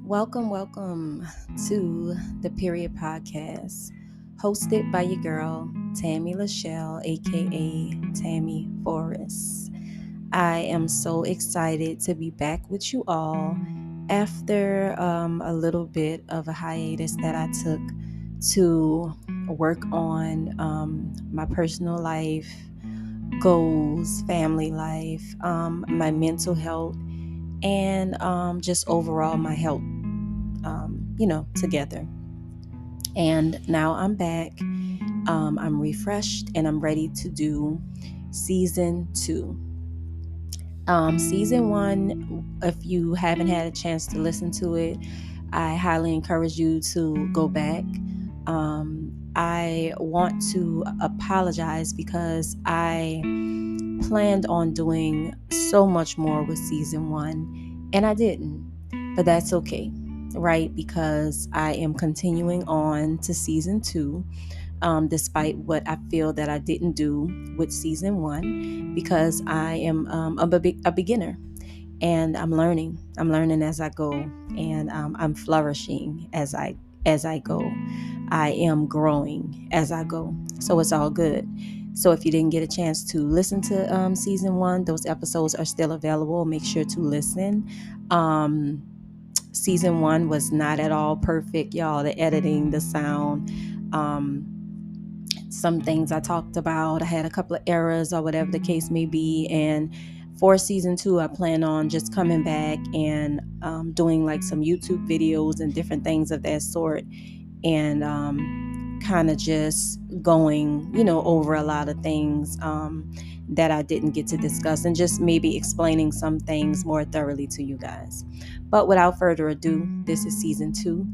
Welcome to the Period Podcast, hosted by your girl, Tammy Lachelle, aka Tammy Forrest. I am so excited to be back with you all after a little bit of a hiatus that I took to work on my personal life, goals, family life, my mental health, and just overall my health, together. And now I'm back. I'm refreshed and I'm ready to do season 2. Season 1, if you haven't had a chance to listen to it, I highly encourage you to go back. I want to apologize because I planned on doing so much more with season 1 and I didn't, but that's okay, right? Because I am continuing on to season 2, despite what I feel that I didn't do with season 1, because I am a beginner and I'm learning. I'm learning as I go, and I'm flourishing as I go. I am growing as I go, so it's all good. So if you didn't get a chance to listen to season 1, those episodes are still available. Make sure to listen. Season 1 was not at all perfect, y'all. The editing, the sound, some things I talked about, I had a couple of errors or whatever the case may be. And for season 2, I plan on just coming back and doing like some YouTube videos and different things of that sort, and kind of just going, over a lot of things that I didn't get to discuss, and just maybe explaining some things more thoroughly to you guys. But without further ado, this is season 2.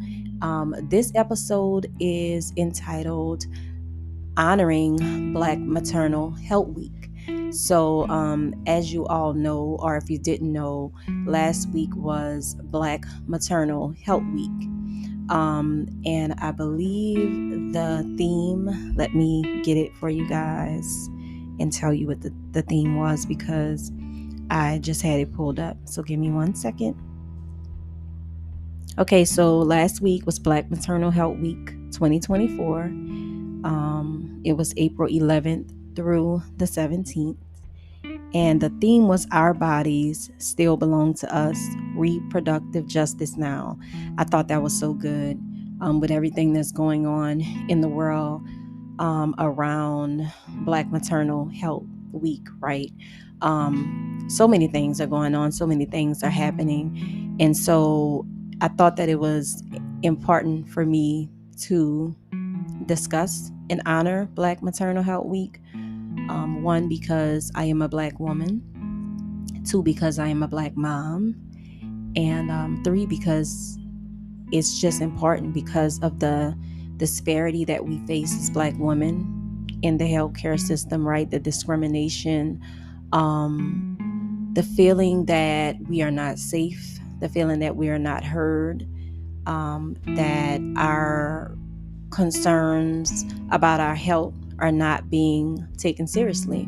This episode is entitled Honoring Black Maternal Health Week. So as you all know, or if you didn't know, last week was Black Maternal Health Week. And I believe the theme, let me get it for you guys and tell you what the theme was, because I just had it pulled up. So give me 1 second. Okay, so last week was Black Maternal Health Week 2024. It was April 11th through the 17th. And the theme was Our Bodies Still Belong to Us, Reproductive Justice Now. I thought that was so good, with everything that's going on in the world around Black Maternal Health Week, right? So many things are going on, so many things are happening. And so I thought that it was important for me to discuss and honor Black Maternal Health Week. 1, because I am a Black woman. 2, because I am a Black mom. And 3, because it's just important because of the disparity that we face as Black women in the healthcare system, right? The discrimination, the feeling that we are not safe, the feeling that we are not heard, that our concerns about our health are not being taken seriously,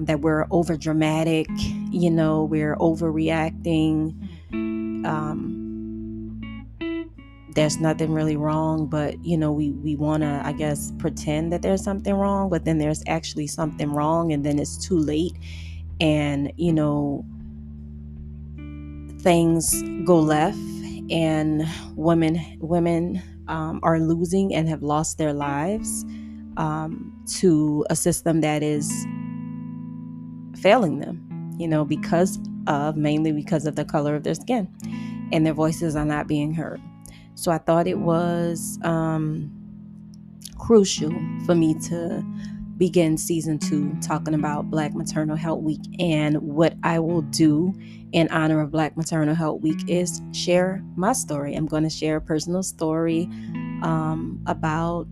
that we're over dramatic, we're overreacting. There's nothing really wrong, but we want to, I guess, pretend that there's something wrong, but then there's actually something wrong, and then it's too late, and things go left, and women are losing and have lost their lives to a system that is failing them, mainly because of the color of their skin, and their voices are not being heard. So I thought it was crucial for me to begin season 2 talking about Black Maternal Health Week. And what I will do in honor of Black Maternal Health Week is share my story. I'm going to share a personal story about,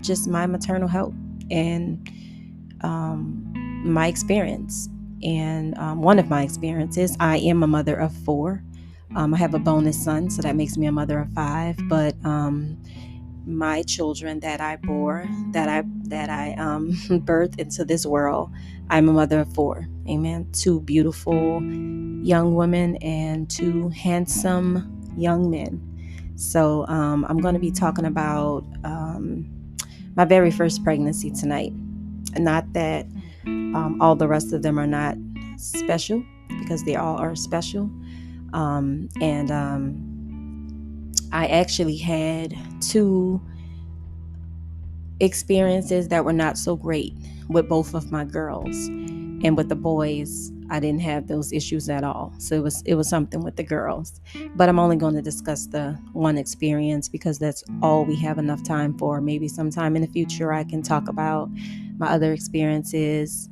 just my maternal health and my experience. And one of my experiences, I am a mother of 4. I have a bonus son, so that makes me a mother of 5. But my children that I bore, that I birthed into this world, I'm a mother of 4. Amen. 2 beautiful young women and 2 handsome young men. So I'm going to be talking about my very first pregnancy tonight. Not that all the rest of them are not special, because they all are special. And I actually had two experiences that were not so great with both of my girls. And with the boys, I didn't have those issues at all. So it was something with the girls. But I'm only going to discuss the one experience because that's all we have enough time for. Maybe sometime in the future I can talk about my other experiences,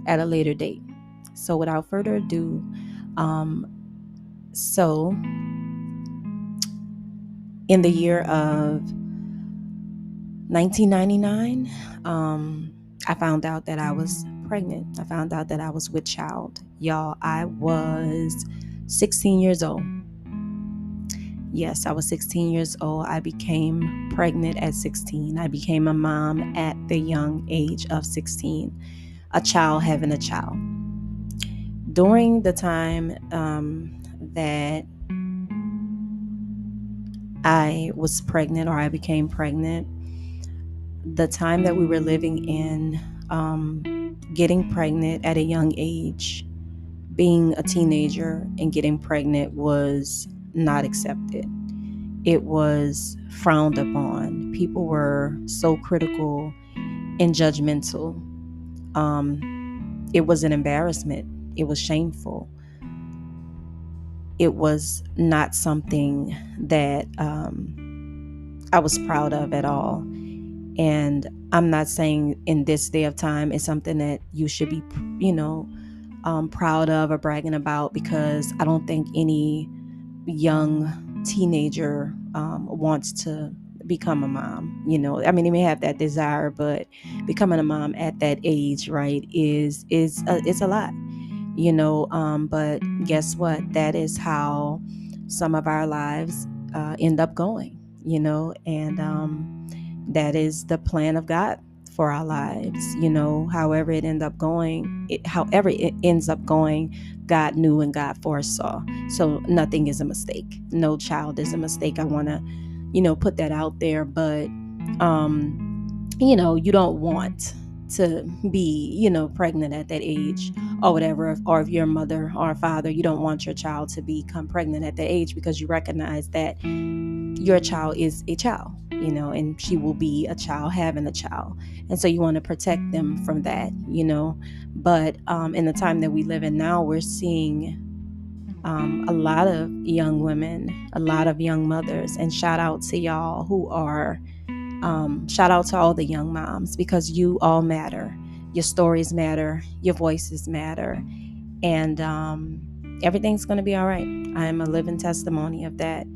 at a later date. So without further ado, so in the year of 1999, I found out that I was pregnant. I found out that I was with child. Y'all, I was 16 years old. Yes, I was 16 years old. I became pregnant at 16. I became a mom at the young age of 16. A child having a child. During the time that I was pregnant, or I became pregnant, the time that we were living in, getting pregnant at a young age, being a teenager and getting pregnant was not accepted. It was frowned upon. People were so critical and judgmental. It was an embarrassment. It was shameful. It was not something that I was proud of at all. And I'm not saying in this day of time it's something that you should be, proud of or bragging about, because I don't think any young teenager wants to become a mom. I mean, they may have that desire, but becoming a mom at that age, right, it's a lot. But guess what? That is how some of our lives end up going. And that is the plan of God for our lives. However it ends up going, God knew and God foresaw. So nothing is a mistake. No child is a mistake. I want to, put that out there. But, you don't want to be, pregnant at that age or whatever. Or if you're a mother or a father, you don't want your child to become pregnant at that age, because you recognize that your child is a child, and she will be a child having a child. And so you want to protect them from that, But in the time that we live in now, we're seeing a lot of young women, a lot of young mothers, and shout out to y'all who are, shout out to all the young moms, because you all matter. Your stories matter, your voices matter, and everything's going to be all right. I am a living testimony of that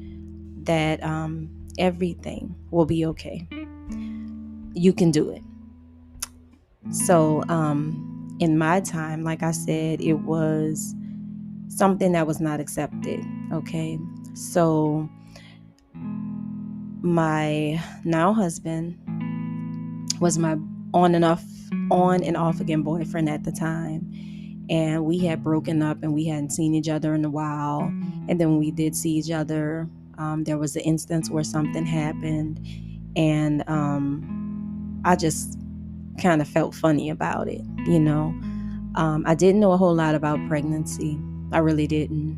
everything will be okay. You can do it. So in my time, like I said, it was something that was not accepted. Okay. So my now husband was my on and off again boyfriend at the time. And we had broken up and we hadn't seen each other in a while. And then when we did see each other, there was an instance where something happened, and I just kind of felt funny about it. I didn't know a whole lot about pregnancy. I really didn't.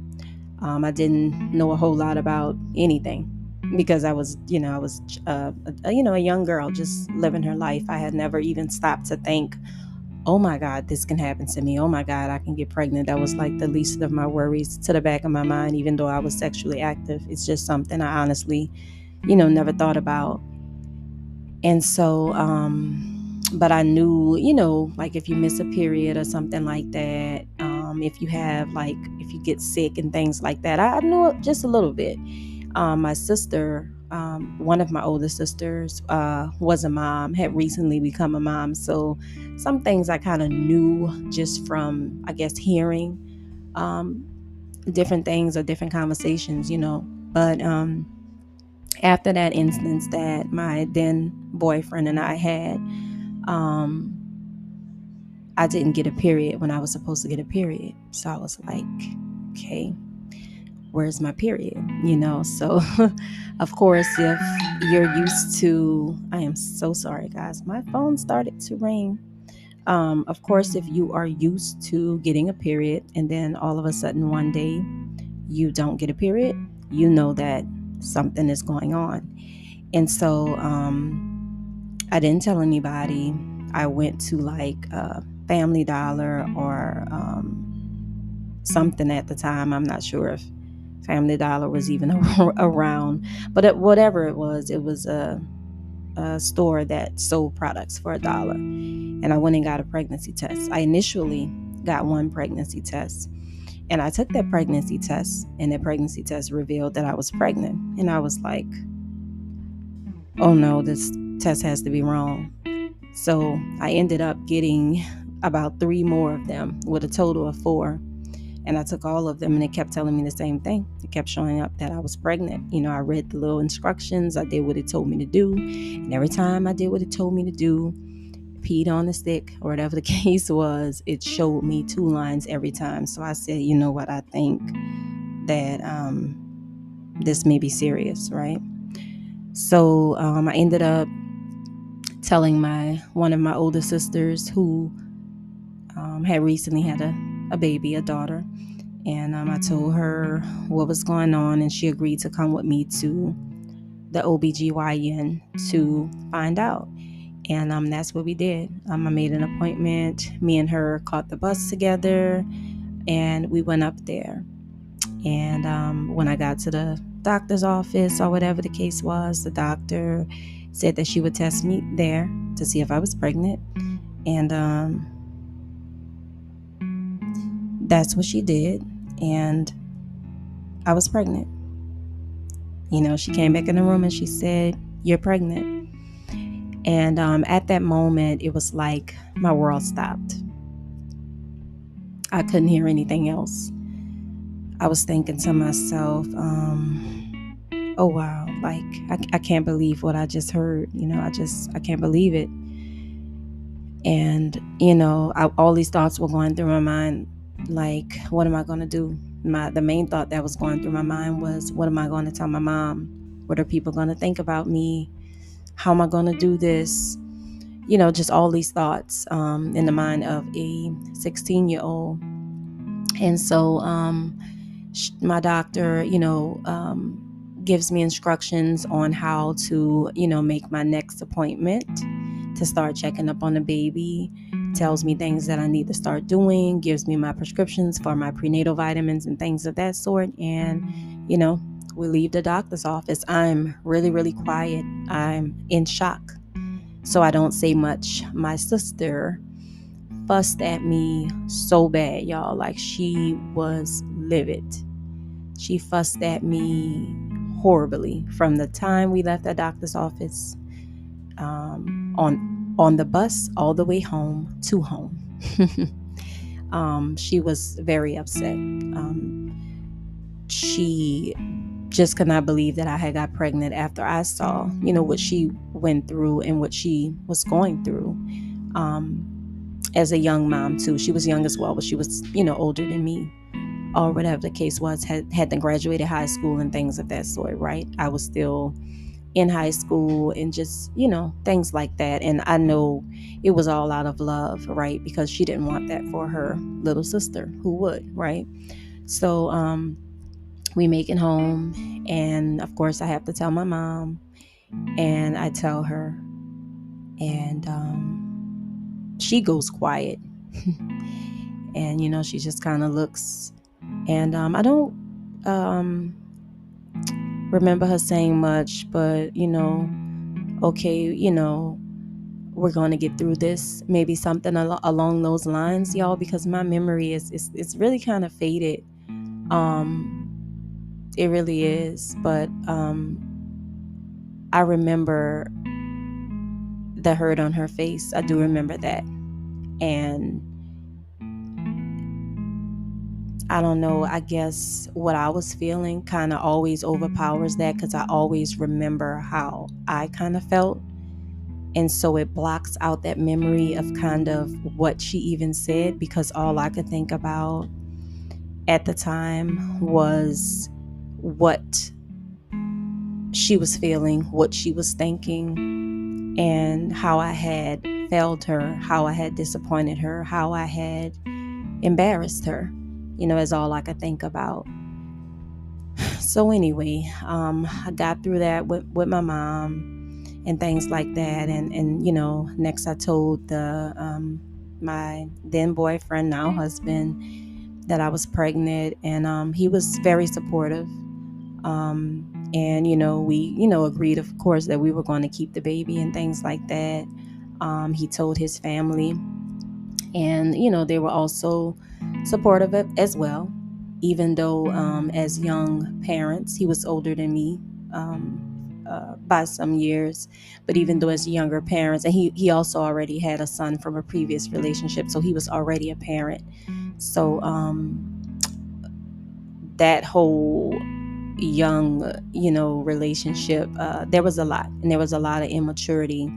I didn't know a whole lot about anything, because I was a young girl just living her life. I had never even stopped to think, oh my God, this can happen to me. Oh my God, I can get pregnant. That was like the least of my worries to the back of my mind, even though I was sexually active. It's just something I honestly, never thought about. And so, but I knew, like if you miss a period or something like that, if you get sick and things like that, I knew it just a little bit. My sister, one of my older sisters, was a mom, had recently become a mom. So some things I kind of knew just from, I guess, hearing different things or different conversations, But after that instance that my then boyfriend and I had, I didn't get a period when I was supposed to get a period. So I was like, okay, where's my period? So of course, if you're used to, I am so sorry, guys, my phone started to ring. Of course, if you are used to getting a period and then all of a sudden one day you don't get a period, you know that something is going on. And so I didn't tell anybody. I went to like Family Dollar or something at the time. I'm not sure if Family Dollar was even around, but whatever it was a store that sold products for $1. And I went and got a pregnancy test. I initially got one pregnancy test, and I took that pregnancy test, and that pregnancy test revealed that I was pregnant. And I was like, oh no, this test has to be wrong. So I ended up getting about 3 more of them with a total of 4. And I took all of them, and it kept telling me the same thing. It kept showing up that I was pregnant. I read the little instructions. I did what it told me to do. And every time I did what it told me to do, peed on the stick or whatever the case was, it showed me 2 lines every time. So I said, you know what, I think that this may be serious, right? So I ended up telling one of my older sisters who had recently had a baby, a daughter. And I told her what was going on, and she agreed to come with me to the OBGYN to find out. And that's what we did. I made an appointment. Me and her caught the bus together, and we went up there. And when I got to the doctor's office or whatever the case was, the doctor said that she would test me there to see if I was pregnant. And that's what she did. And I was pregnant. She came back in the room and she said, "You're pregnant." And at that moment, it was like my world stopped. I couldn't hear anything else. I was thinking to myself, oh wow, like I can't believe what I just heard. I can't believe it. And all these thoughts were going through my mind, like, what am I going to do? The main thought that was going through my mind was, what am I going to tell my mom? What are people going to think about me? How am I going to do this? Just all these thoughts in the mind of a 16-year-old. And so my doctor, gives me instructions on how to, make my next appointment to start checking up on the baby, tells me things that I need to start doing, gives me my prescriptions for my prenatal vitamins and things of that sort. And, we leave the doctor's office. I'm really, really quiet. I'm in shock. So I don't say much. My sister fussed at me so bad, y'all. Like, she was livid. She fussed at me horribly from the time we left the doctor's office on the bus all the way home to home. She was very upset. She just could not believe that I had got pregnant after I saw, what she went through and what she was going through as a young mom too. She was young as well, but she was, older than me, or whatever the case was, hadn't graduated high school and things of that sort, right? I was still in high school and just, things like that. And I know it was all out of love, right? Because she didn't want that for her little sister who would, right? So we make it home, and of course I have to tell my mom, and I tell her, and she goes quiet. And she just kind of looks, and I don't remember her saying much, but okay, we're going to get through this, maybe something along those lines, y'all, because my memory is really kind of faded. It really is. But I remember the hurt on her face. I do remember that. And I don't know, I guess what I was feeling kind of always overpowers that, because I always remember how I kind of felt. And so it blocks out that memory of kind of what she even said, because all I could think about at the time was what she was feeling, what she was thinking, and how I had failed her, how I had disappointed her, how I had embarrassed her, is all I could think about. So anyway, I got through that with my mom and things like that. And next I told my then boyfriend, now husband, that I was pregnant, and he was very supportive. And we agreed, of course, that we were going to keep the baby and things like that. He told his family, and they were also supportive as well, even though as young parents, he was older than me by some years, but even though as younger parents, and he also already had a son from a previous relationship, so he was already a parent. So that whole young relationship, there was a lot, and there was a lot of immaturity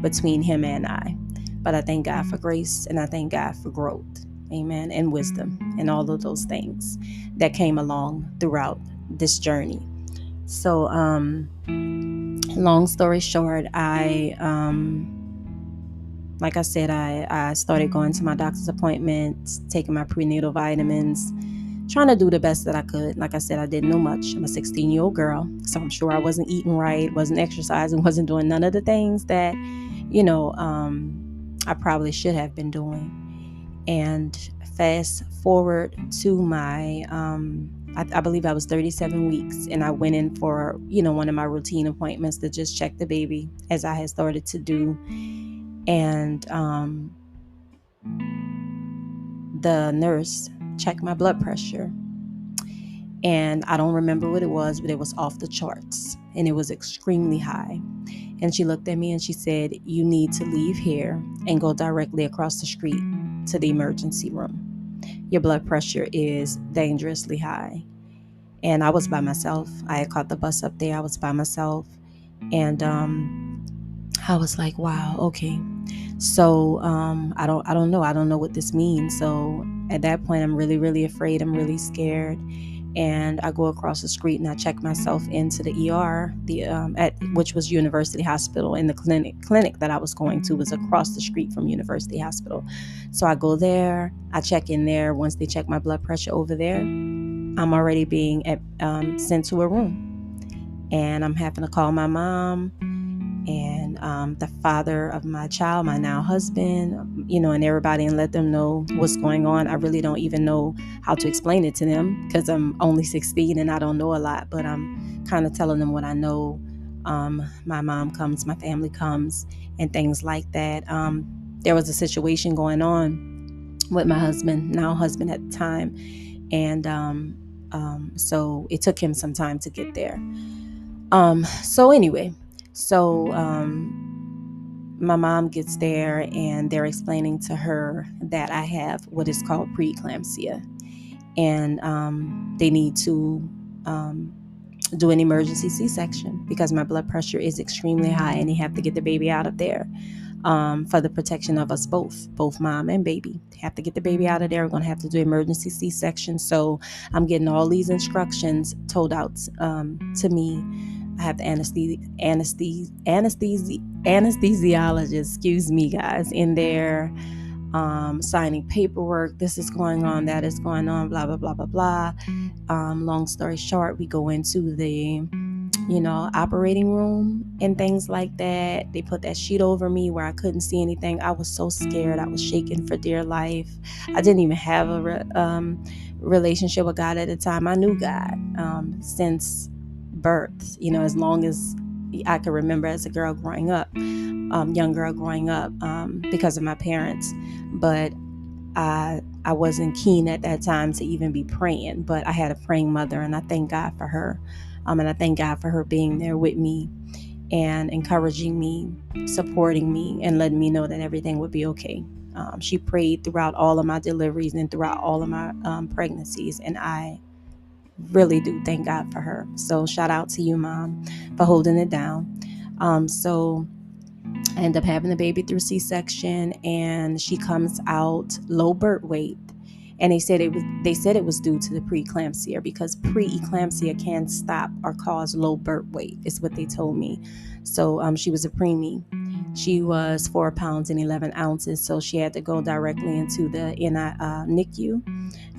between him and I. But I thank God for grace, and I thank God for growth, amen, and wisdom, and all of those things that came along throughout this journey. So long story short, like I said, I started going to my doctor's appointments, taking my prenatal vitamins, trying to do the best that I could. Like I said, I didn't know much. I'm a 16-year-old girl, so I'm sure I wasn't eating right, wasn't exercising, wasn't doing none of the things that, I probably should have been doing. And fast forward to my, I believe I was 37 weeks, and I went in for, one of my routine appointments to just check the baby, as I had started to do. And the nurse checked my blood pressure. And I don't remember what it was, but it was off the charts, and it was extremely high. And she looked at me and she said, "You need to leave here and go directly across the street to the emergency room. Your blood pressure is dangerously high." And I was by myself. I had caught the bus up there. I was by myself. And I was like, wow, okay. So I don't know. I don't know what this means. So at that point, I'm really, really afraid. I'm really scared. And I go across the street and I check myself into the ER, which was University Hospital, and the clinic that I was going to was across the street from University Hospital. So I go there, I check in there. Once they check my blood pressure over there, I'm already being sent to a room, and I'm having to call my mom and the father of my child, my now husband, and everybody, and let them know what's going on. I really don't even know how to explain it to them because I'm only 16 and I don't know a lot, but I'm kind of telling them what I know. My mom comes, my family comes, and things like that. There was a situation going on with my husband, now husband at the time, and so it took him some time to get there. So anyway, my mom gets there and they're explaining to her that I have what is called preeclampsia, and they need to do an emergency C-section because my blood pressure is extremely high, and they have to get the baby out of there for the protection of us both mom and baby. They have to get the baby out of there. We're going to have to do emergency C-section. So I'm getting all these instructions told out to me. I have the anesthesiologist, excuse me, guys, in there signing paperwork. This is going on, that is going on, blah, blah, blah, blah, blah. Long story short, we go into the operating room and things like that. They put that sheet over me where I couldn't see anything. I was so scared. I was shaking for dear life. I didn't even have a relationship with God at the time. I knew God since birth, as long as I could remember as a girl growing up, young girl growing up, because of my parents. But I wasn't keen at that time to even be praying, but I had a praying mother, and I thank God for her. And I thank God for her being there with me and encouraging me, supporting me, and letting me know that everything would be okay. She prayed throughout all of my deliveries and throughout all of my pregnancies, and I really do thank God for her. So shout out to you, Mom, for holding it down. So I end up having the baby through C-section, and she comes out low birth weight. And they said it was due to the preeclampsia, because preeclampsia can stop or cause low birth weight, is what they told me. So she was a preemie. She was 4 pounds and 11 ounces, so she had to go directly into the NICU.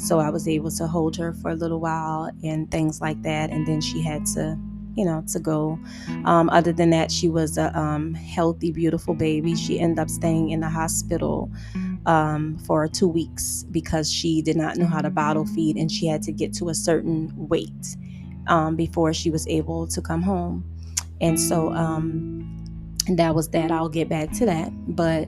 So I was able to hold her for a little while and things like that, and then she had to go. Other than that, she was a healthy, beautiful baby. She ended up staying in the hospital for 2 weeks because she did not know how to bottle feed, and she had to get to a certain weight before she was able to come home. And so that was that. I'll get back to that. But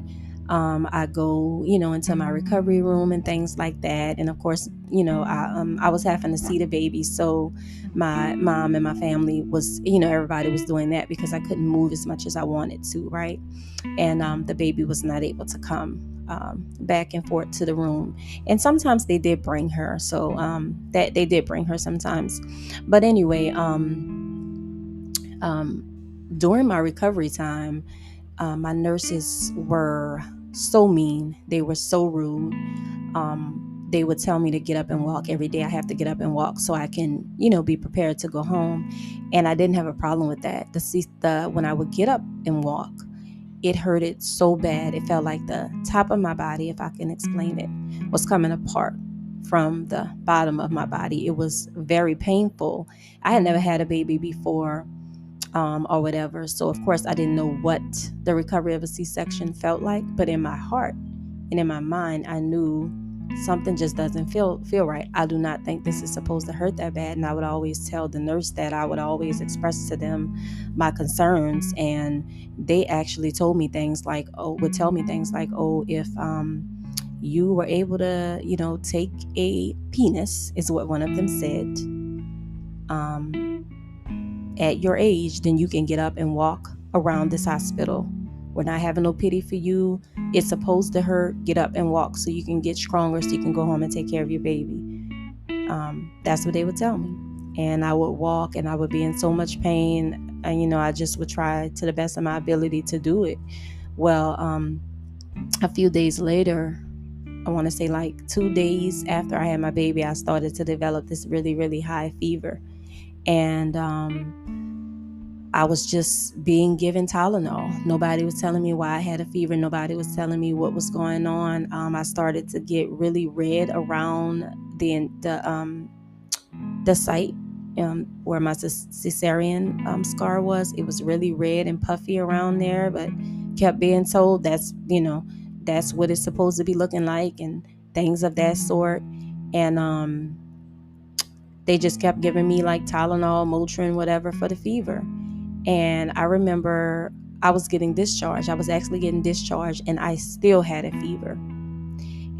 I go, into my recovery room and things like that. And of course, I was having to see the baby. So my mom and my family was, everybody was doing that because I couldn't move as much as I wanted to, right? And the baby was not able to come back and forth to the room. And sometimes they did bring her. So that they did bring her sometimes. But anyway, during my recovery time, my nurses were so mean. They were so rude. They would tell me to get up and walk every day. I have to get up and walk so I can, be prepared to go home. And I didn't have a problem with that. When I would get up and walk, it hurted so bad. It felt like the top of my body, if I can explain it, was coming apart from the bottom of my body. It was very painful. I had never had a baby before. Or whatever. So of course I didn't know what the recovery of a C-section felt like, but in my heart and in my mind, I knew something just doesn't feel right. I do not think this is supposed to hurt that bad. And I would always tell the nurse that. I would always express to them my concerns, and they actually told me things like, would tell me things like, if you were able to, take a penis, is what one of them said. At your age, then you can get up and walk around this hospital. We're not having no pity for you. It's supposed to hurt. Get up and walk so you can get stronger, so you can go home and take care of your baby. That's what they would tell me. And I would walk, and I would be in so much pain. And, I just would try to the best of my ability to do it. Well, a few days later, I want to say like 2 days after I had my baby, I started to develop this really, really high fever. And I was just being given Tylenol. Nobody was telling me why I had a fever. Nobody was telling me what was going on. I started to get really red around the site where my cesarean scar was. It was really red and puffy around there, but kept being told that's what it's supposed to be looking like and things of that sort. And they just kept giving me like Tylenol, Motrin, whatever for the fever. And I remember I was getting discharged. I was actually getting discharged, and I still had a fever.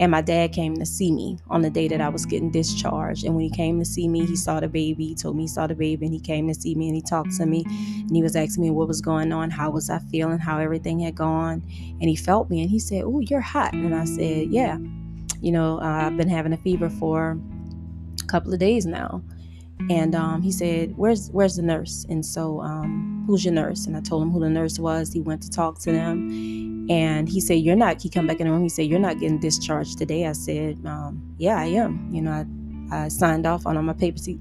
And my dad came to see me on the day that I was getting discharged. And when he came to see me, he saw the baby. He told me he saw the baby, and he came to see me, and he talked to me. And he was asking me what was going on, how was I feeling, how everything had gone. And he felt me, and he said, "Oh, you're hot." And I said, "Yeah, I've been having a fever for a couple of days now." And he said, where's the nurse? And so, who's your nurse? And I told him who the nurse was. He went to talk to them, and he said, he come back in the room. He said, "You're not getting discharged today." I said, "Yeah, I am. I signed off on all my papers." He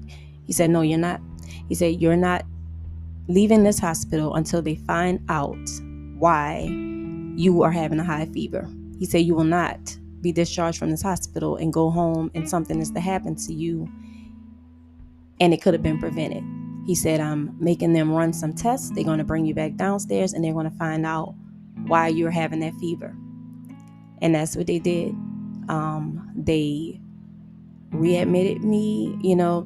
said, "No, you're not." He said, "You're not leaving this hospital until they find out why you are having a high fever." He said, "You will not be discharged from this hospital and go home and something is to happen to you, and it could have been prevented." He said, "I'm making them run some tests. They're going to bring you back downstairs, and they're going to find out why you're having that fever." And that's what they did. They readmitted me,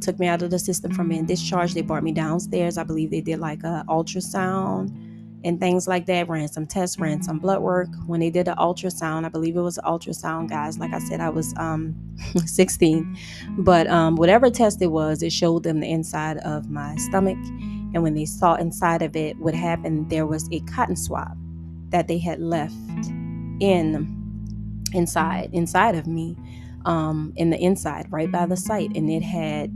took me out of the system from being discharged. They brought me downstairs. I believe they did like a ultrasound and things like that, ran some tests, ran some blood work. When they did the ultrasound, I believe it was an ultrasound, guys. Like I said, I was 16. But whatever test it was, it showed them the inside of my stomach. And when they saw inside of it, what happened, there was a cotton swab that they had left inside of me, in the inside, right by the site. And it had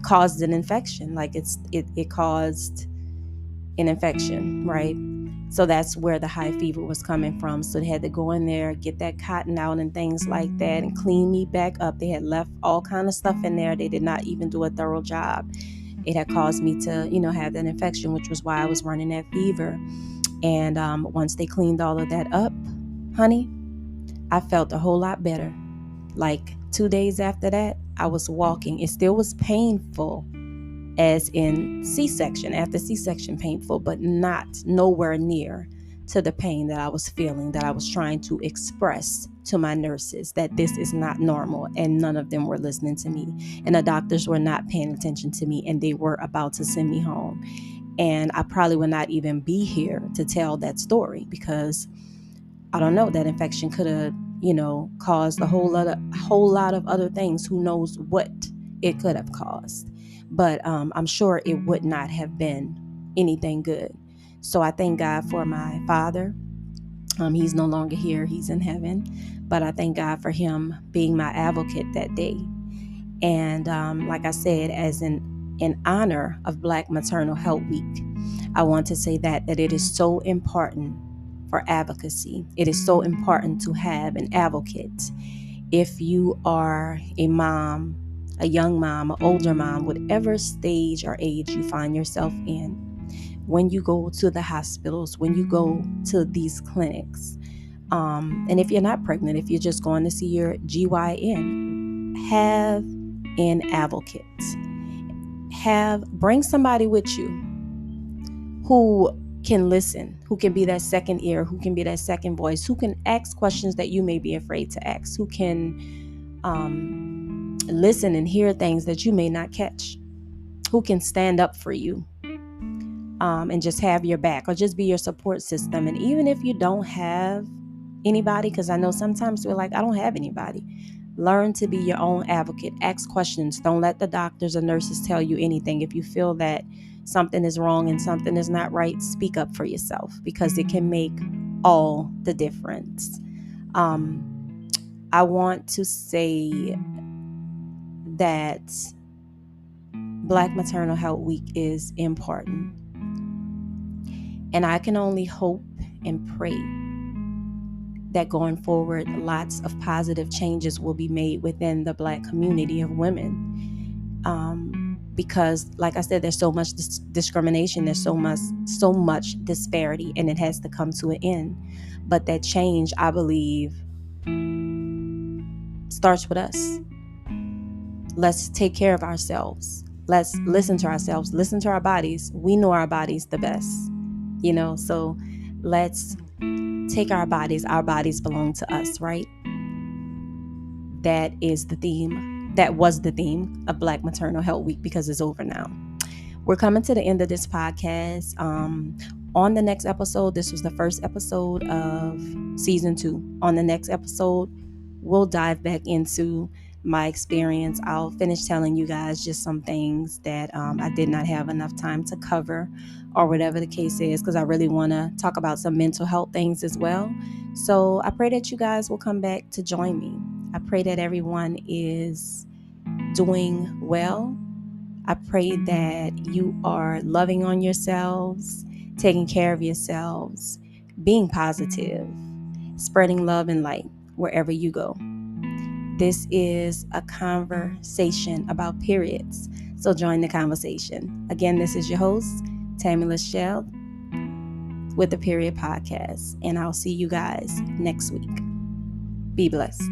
caused an infection. Like it caused an infection, right? So that's where the high fever was coming from. So they had to go in there, get that cotton out and things like that, and clean me back up. They had left all kind of stuff in there. They did not even do a thorough job. It had caused me to, have that infection, which was why I was running that fever. And once they cleaned all of that up, honey, I felt a whole lot better. Like 2 days after that, I was walking. It still was painful, as in C-section, after C-section painful, but nowhere near to the pain that I was feeling, that I was trying to express to my nurses that this is not normal, and none of them were listening to me, and the doctors were not paying attention to me, and they were about to send me home. And I probably would not even be here to tell that story, because I don't know, that infection could have, caused a whole lot of other things. Who knows what it could have caused. But I'm sure it would not have been anything good. So I thank God for my father. He's no longer here. He's in heaven. But I thank God for him being my advocate that day. And like I said, as in honor of Black Maternal Health Week, I want to say that it is so important for advocacy. It is so important to have an advocate. If you are a mom, a young mom, an older mom, whatever stage or age you find yourself in, when you go to the hospitals, when you go to these clinics, and if you're not pregnant, if you're just going to see your GYN, have an advocate. Bring somebody with you who can listen, who can be that second ear, who can be that second voice, who can ask questions that you may be afraid to ask, who can listen and hear things that you may not catch, who can stand up for you, and just have your back, or just be your support system. And even if you don't have anybody, because I know sometimes we're like, I don't have anybody. Learn to be your own advocate. Ask questions. Don't let the doctors or nurses tell you anything. If you feel that something is wrong and something is not right, speak up for yourself, because it can make all the difference. I want to say that Black Maternal Health Week is important. And I can only hope and pray that going forward, lots of positive changes will be made within the Black community of women. Because, like I said, there's so much discrimination, there's so much disparity, and it has to come to an end. But that change, I believe, starts with us. Let's take care of ourselves. Let's listen to ourselves, listen to our bodies. We know our bodies the best, so let's take our bodies. Our bodies belong to us, right? That is the theme. That was the theme of Black Maternal Health Week, because it's over now. We're coming to the end of this podcast. On the next episode, this was the first episode of season 2. On the next episode, we'll dive back into my experience. I'll finish telling you guys just some things that I did not have enough time to cover, or whatever the case is, because I really want to talk about some mental health things as well. So I pray that you guys will come back to join me. I pray that everyone is doing well. I pray that you are loving on yourselves, taking care of yourselves, being positive, spreading love and light wherever you go. This is a conversation about periods, so join the conversation. Again, this is your host, Tammy Lachelle, with the Period Podcast, and I'll see you guys next week. Be blessed.